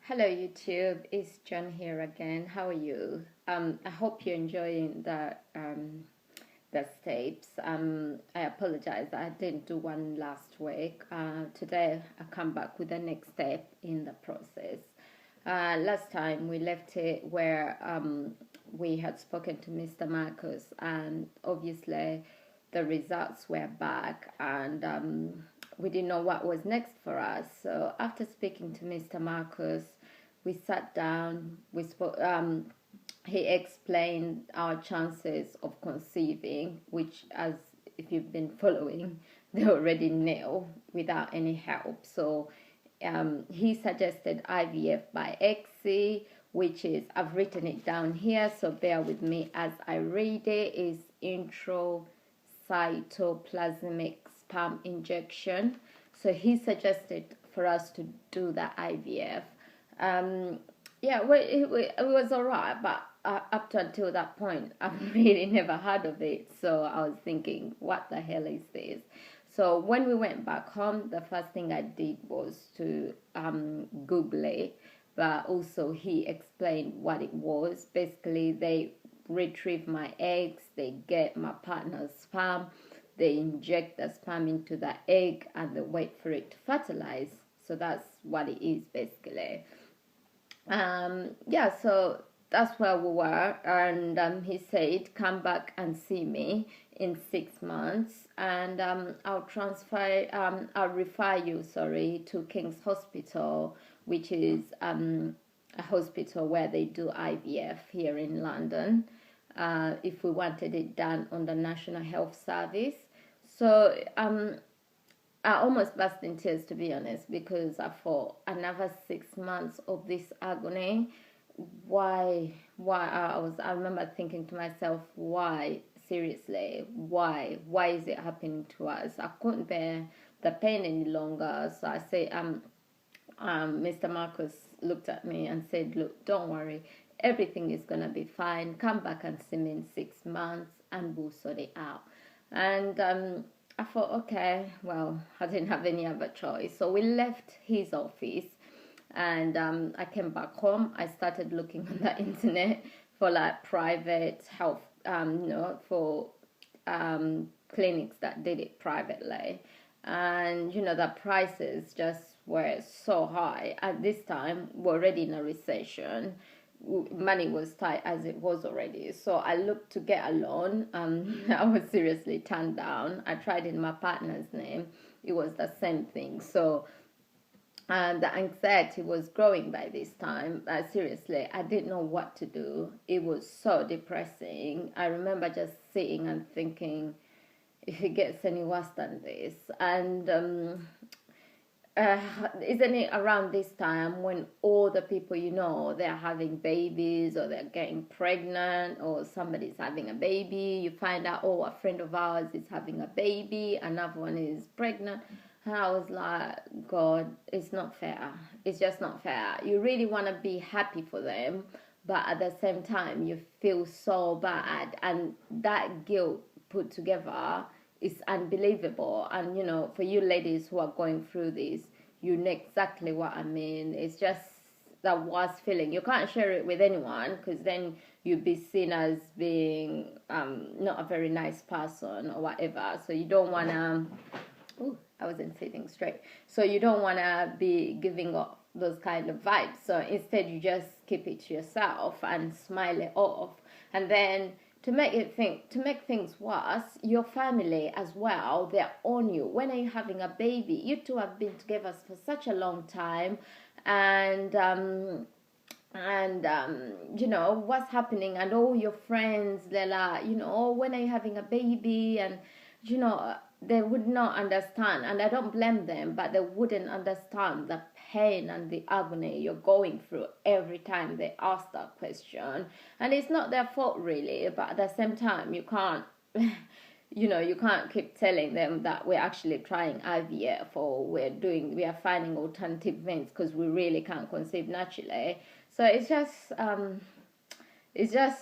Hello YouTube, it's John here again. How are you? I hope you're enjoying the steps. I apologize I didn't do one last week. Today I come back with the next step in the process. Last time we left it where we had spoken to Mr. Marcus, and obviously the results were back, and we didn't know what was next for us. So after speaking to Mr. Marcus, we sat down. We spoke. He explained our chances of conceiving, which, as if you've been following, they already know without any help. So he suggested IVF by XC, which is, I've written it down here, so bear with me as I read it, is intracytoplasmic sperm injection. So he suggested for us to do the IVF. Yeah, well, it was all right, but up to until that point, I've really never heard of it. So I was thinking, what the hell is this? So when we went back home, the first thing I did was to Google it, but also he explained what it was. Basically, they retrieve my eggs, they get my partner's sperm, they inject the sperm into the egg, and they wait for it to fertilize. So that's what it is basically. Yeah, so that's where we were, and he said, come back and see me in 6 months, and I'll refer you, to King's Hospital, which is a hospital where they do IVF here in London, if we wanted it done on the National Health Service. So I almost burst in tears, to be honest, because I thought another 6 months of this agony. Why? I remember thinking to myself, why? Seriously, why? Why is it happening to us? I couldn't bear the pain any longer. So I say, Mr. Marcus looked at me and said, look, don't worry. Everything is going to be fine. Come back and see me in 6 months and we'll sort it out. And I thought, okay, well, I didn't have any other choice. So we left his office, and I came back home. I started looking on the internet for like private health, for clinics that did it privately. And, the prices just were so high. At this time, we're already in a recession. Money was tight as it was already, so I looked to get a loan. I was seriously turned down. I tried in my partner's name, it was the same thing. So the anxiety was growing by this time. Seriously, I didn't know what to do. It was so depressing. I remember just sitting and thinking, if it gets any worse than this. And isn't it around this time when all the people they're having babies, or they're getting pregnant, or somebody's having a baby? You find out, oh, a friend of ours is having a baby, another one is pregnant. And I was like, God, it's not fair. It's just not fair. You really want to be happy for them, but at the same time you feel so bad, and that guilt put together, it's unbelievable. And for you ladies who are going through this, you know exactly what I mean. It's just the worst feeling. You can't share it with anyone, because then you'd be seen as being not a very nice person or whatever. So you don't want to, I wasn't sitting straight, so you don't want to be giving up those kind of vibes. So instead you just keep it to yourself and smile it off. And then to make things worse, your family as well, they're on you. When are you having a baby? You two have been together for such a long time, and what's happening? And all your friends, they're like, oh, when are you having a baby? And they would not understand, and I don't blame them, but they wouldn't understand the pain and the agony you're going through every time they ask that question. And it's not their fault really, but at the same time you can't you can't keep telling them that we're actually trying IVF, or we are finding alternative means because we really can't conceive naturally. So it's just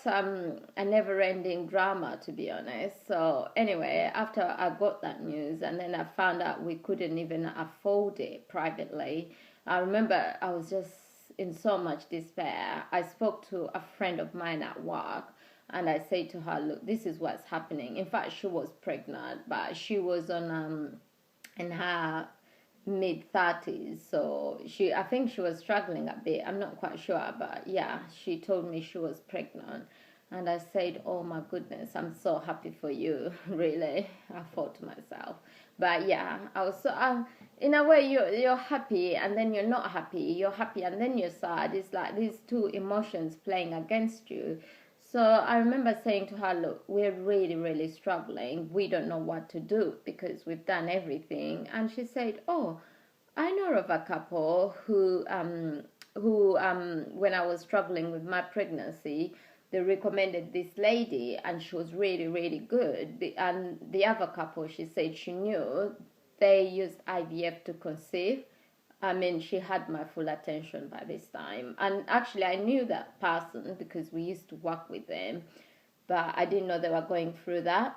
a never-ending drama, to be honest. So anyway, after I got that news, and then I found out we couldn't even afford it privately, I remember I was just in so much despair. I spoke to a friend of mine at work, and I said to her, look, this is what's happening. In fact, she was pregnant, but she was on in her mid 30s, so I think she was struggling a bit. I'm not quite sure, but yeah, she told me she was pregnant. And I said, oh my goodness, I'm so happy for you. Really, I thought to myself. But yeah, I was so in a way, you're happy and then you're not happy. You're happy and then you're sad. It's like these two emotions playing against you. So I remember saying to her, look, we're really, really struggling. We don't know what to do because we've done everything. And she said, oh, I know of a couple who when I was struggling with my pregnancy, they recommended this lady and she was really, really good. And the other couple, she said she knew, they used IVF to conceive. I mean, she had my full attention by this time. And actually, I knew that person because we used to work with them, but I didn't know they were going through that.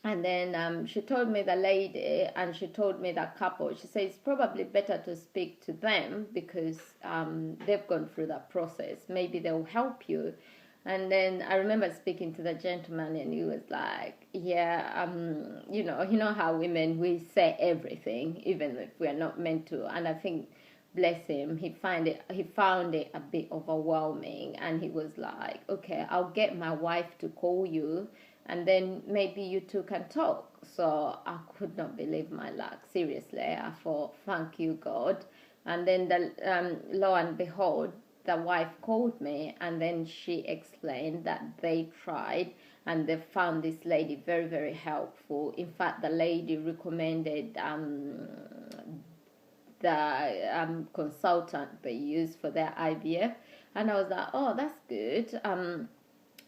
And then she told me the lady, and she told me that couple, she says it's probably better to speak to them because they've gone through that process. Maybe they'll help you. And then I remember speaking to the gentleman, and he was like, yeah, you know how women, we say everything, even if we're not meant to. And I think, bless him, he found it a bit overwhelming. And he was like, okay, I'll get my wife to call you, and then maybe you two can talk. So I could not believe my luck. Seriously, I thought, thank you, God. And then lo and behold, the wife called me, and then she explained that they tried and they found this lady very, very helpful. In fact, the lady recommended the consultant they use for their IVF. And I was like, oh, that's good.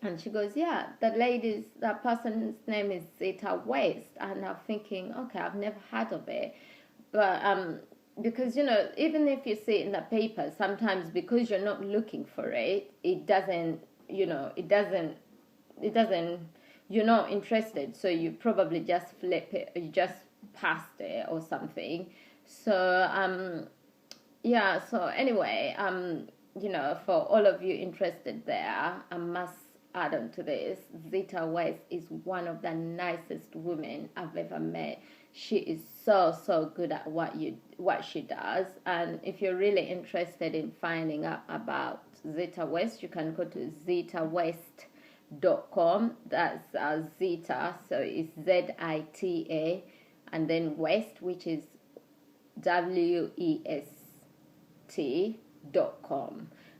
And she goes, yeah, that person's name is Zeta West. And I'm thinking, okay, I've never heard of it. But because, even if you see it in the paper, sometimes because you're not looking for it, it doesn't, you're not interested. So you probably just flip it, you just passed it or something. So, yeah, so anyway, for all of you interested there, I must add on to this, Zeta West is one of the nicest women I've ever met. She is so good at what she does. And if you're really interested in finding out about Zeta West, you can go to ZetaWest.com. That's Zeta, so it's ZITA, and then West, which is WEST.com,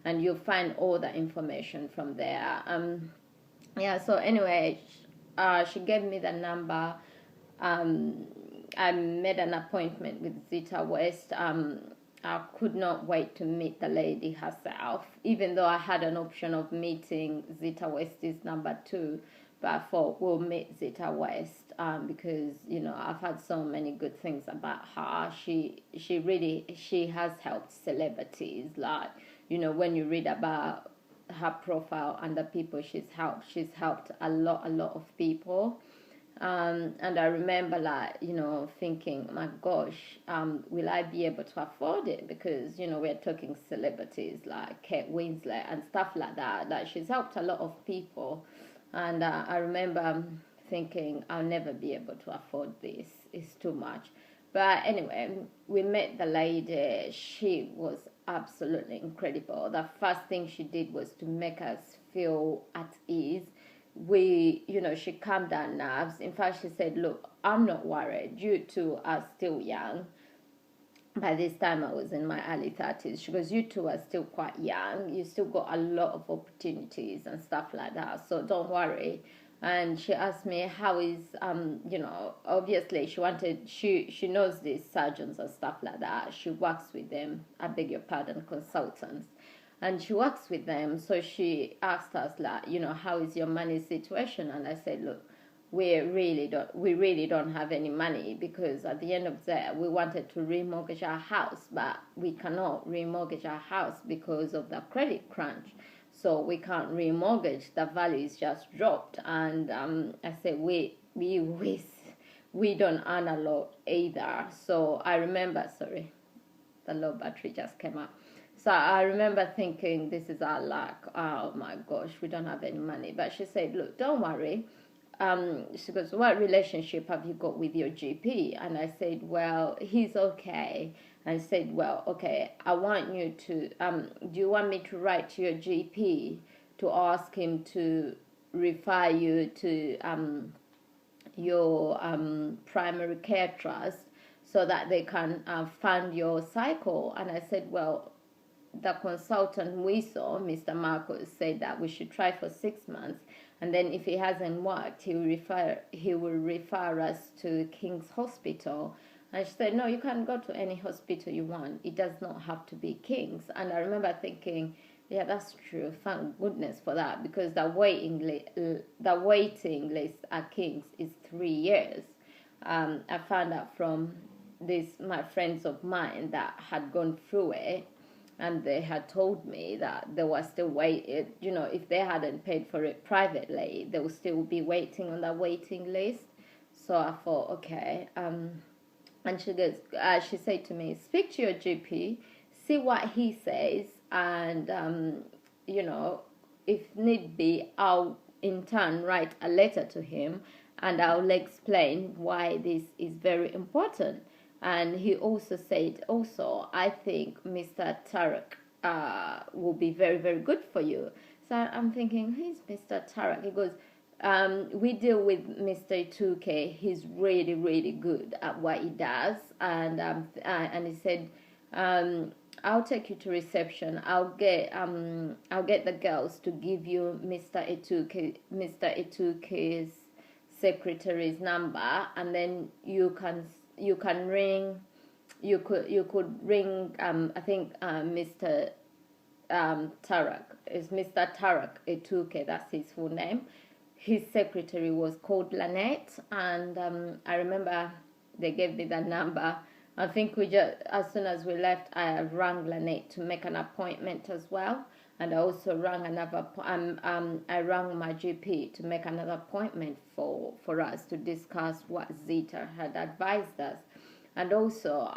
and you'll find all the information from there. So anyway, she gave me the number. I made an appointment with Zeta West. I could not wait to meet the lady herself, even though I had an option of meeting Zeta West's number 2. But I thought we'll meet Zeta West because I've had so many good things about her. She has helped celebrities. Like when you read about her profile and the people she's helped a lot of people. And I remember thinking, my gosh, will I be able to afford it? Because, we're talking celebrities like Kate Winslet and stuff like that. Like, she's helped a lot of people. And I remember thinking, I'll never be able to afford this. It's too much. But anyway, we met the lady. She was absolutely incredible. The first thing she did was to make us feel at ease. She calmed our nerves. In fact, she said, look, I'm not worried. You two are still young. By this time, I was in my early 30s. She goes, you two are still quite young. You still got a lot of opportunities and stuff like that. So don't worry. And she asked me, how is, obviously she knows these surgeons and stuff like that. She works with them, I beg your pardon, consultants. And she works with them. So she asked us, how is your money situation? And I said, look, we really don't have any money, because at the end of the day, we wanted to remortgage our house, but we cannot remortgage our house because of the credit crunch. So we can't remortgage. The value is just dropped. And I said, we don't earn a lot either. So I remember, sorry, the low battery just came up. So I remember thinking, this is our luck. Oh my gosh, we don't have any money. But she said, look, don't worry. She goes, what relationship have you got with your GP? And I said, well, he's okay. And I said, well, okay, I want you to, do you want me to write to your GP to ask him to refer you to your primary care trust so that they can fund your cycle? And I said, well, the consultant we saw, Mr. Marcos, said that we should try for 6 months, and then if it hasn't worked, he will refer us to King's Hospital. And she said, no, you can go to any hospital you want. It does not have to be King's. And I remember thinking, yeah, that's true. Thank goodness for that, because the waiting list at King's is 3 years. I found out from my friends of mine that had gone through it, and they had told me that they were still waiting. You know, if they hadn't paid for it privately, they would still be waiting on the waiting list. So I thought, okay. And she goes, she said to me, speak to your GP, see what he says, and you know, if need be, I'll in turn write a letter to him, and I'll explain why this is very important. And he also said, I think Mr. Tarek will be very, very good for you. So I'm thinking, who's Mr. Tarek? He goes, we deal with Mr. 2K. He's really, really good at what he does. And he said, I'll take you to reception. I'll get the girls to give you Mr. Etuke's secretary's number, and then you can ring. You could ring. I think Mr. Tarak is Mr. Tarak Etuke. That's his full name. His secretary was called Lynette, and I remember they gave me that number. I think as soon as we left, I rang Lynette to make an appointment as well. And I also rang I rang my GP to make another appointment for us to discuss what Zita had advised us. And also,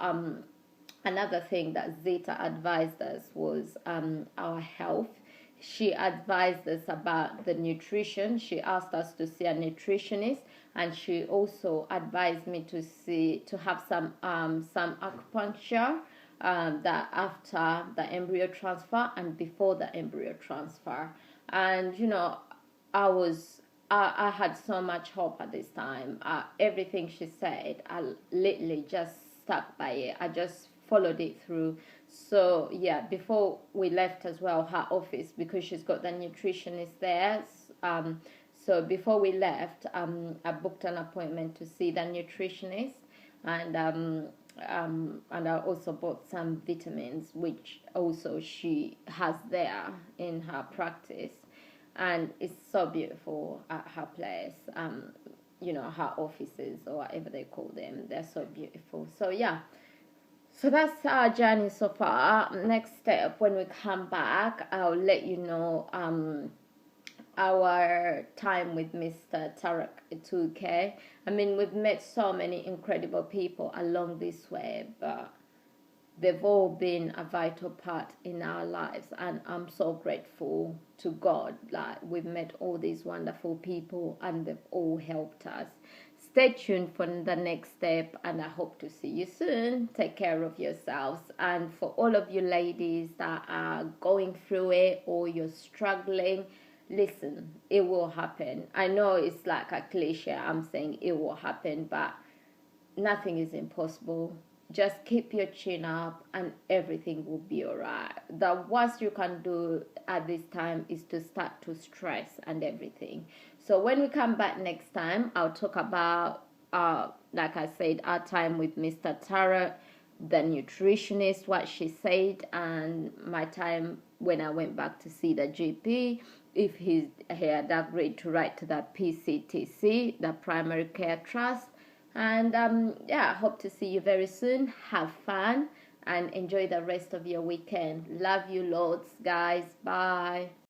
another thing that Zita advised us was our health. She advised us about the nutrition. She asked us to see a nutritionist, and she also advised me to have some acupuncture. That after the embryo transfer and before the embryo transfer. And you know, I had so much hope at this time. Everything she said, I literally just stuck by it. I just followed it through. So yeah, before we left as well, her office, because she's got the nutritionist there. So before we left, I booked an appointment to see the nutritionist, and I also bought some vitamins, which also she has there in her practice, and it's so beautiful at her place. You know, her offices or whatever they call them, they're so beautiful. So yeah, so that's our journey so far. Next step, when we come back, I'll let you know our time with Mr. Tarak 2K. I mean, we've met so many incredible people along this way, but they've all been a vital part in our lives, and I'm so grateful to God that we've met all these wonderful people and they've all helped us. Stay tuned for the next step, and I hope to see you soon. Take care of yourselves. And for all of you ladies that are going through it or you're struggling, listen, it will happen. I know it's like a cliche, I'm saying it will happen, but nothing is impossible. Just keep your chin up and everything will be alright. The worst you can do at this time is to start to stress and everything. So when we come back next time, I'll talk about, like I said, our time with Mr. Tara, the nutritionist, what she said, and my time when I went back to see the GP, if he had agreed to write to the PCTC, the Primary Care Trust. And yeah, I hope to see you very soon. Have fun and enjoy the rest of your weekend. Love you loads, guys. Bye.